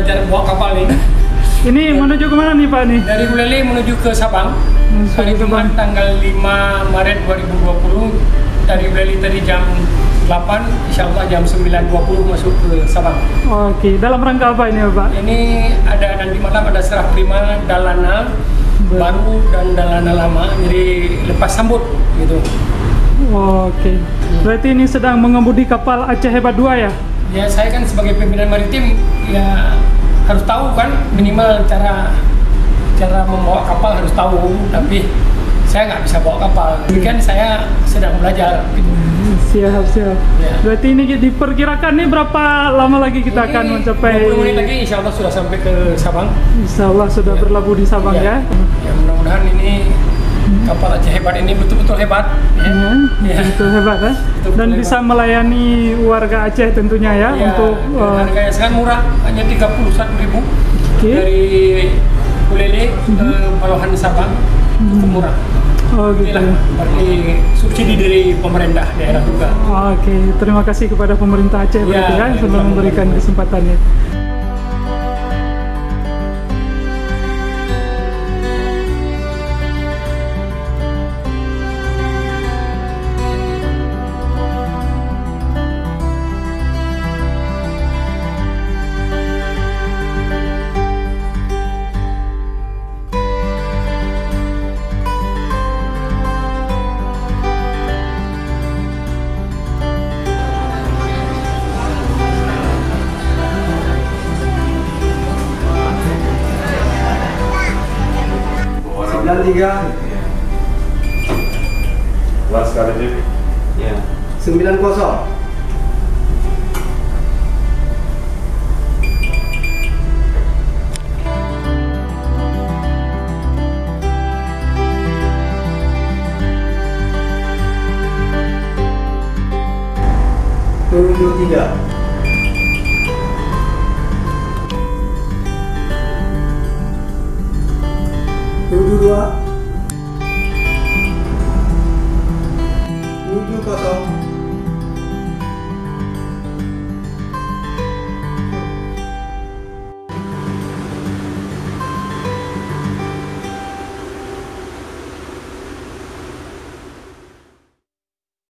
belajar bawa kapal nih. Ini menuju kemana nih Pak nih? Dari Buleleng menuju ke Sabang. Hari Jumat tanggal 5 Maret 2020 dari Buleleng tadi jam 8, insya Allah jam 9.20 masuk ke Sabang. Oke, dalam rangka apa ini Pak? Ini ada nanti malam ada serah terima Dalana baru dan Dalana lama, jadi lepas sambut gitu. Oke, berarti ini sedang mengemudi kapal Aceh Hebat 2 ya? Ya saya kan sebagai pimpinan maritim ya harus tahu kan minimal cara membawa kapal harus tahu, tapi saya nggak bisa bawa kapal. Jadi kan saya sedang belajar gitu. Siap. Ya. Berarti ini diperkirakan nih berapa lama lagi kita akan mencapai? 20 menit lagi insya Allah sudah sampai ke Sabang. Insya Allah sudah berlabuh di Sabang ya. Ya mudah-mudahan ini kapal Aceh Hebat ini betul-betul hebat. Betul hebat ya. Dan hebat. bisa melayani warga Aceh tentunya ya, untuk harganya sangat murah, hanya 31.000 dari Buleleng ke Palawan Sabang, cukup murah. Oh gitu. Inilah berarti subsidi dari pemerintah daerah juga. Oke, terima kasih kepada pemerintah Aceh berarti ya sudah memberikan kesempatannya. Tiga. Kelas kali ini. Ya. 90. Turun 3. Turun 2.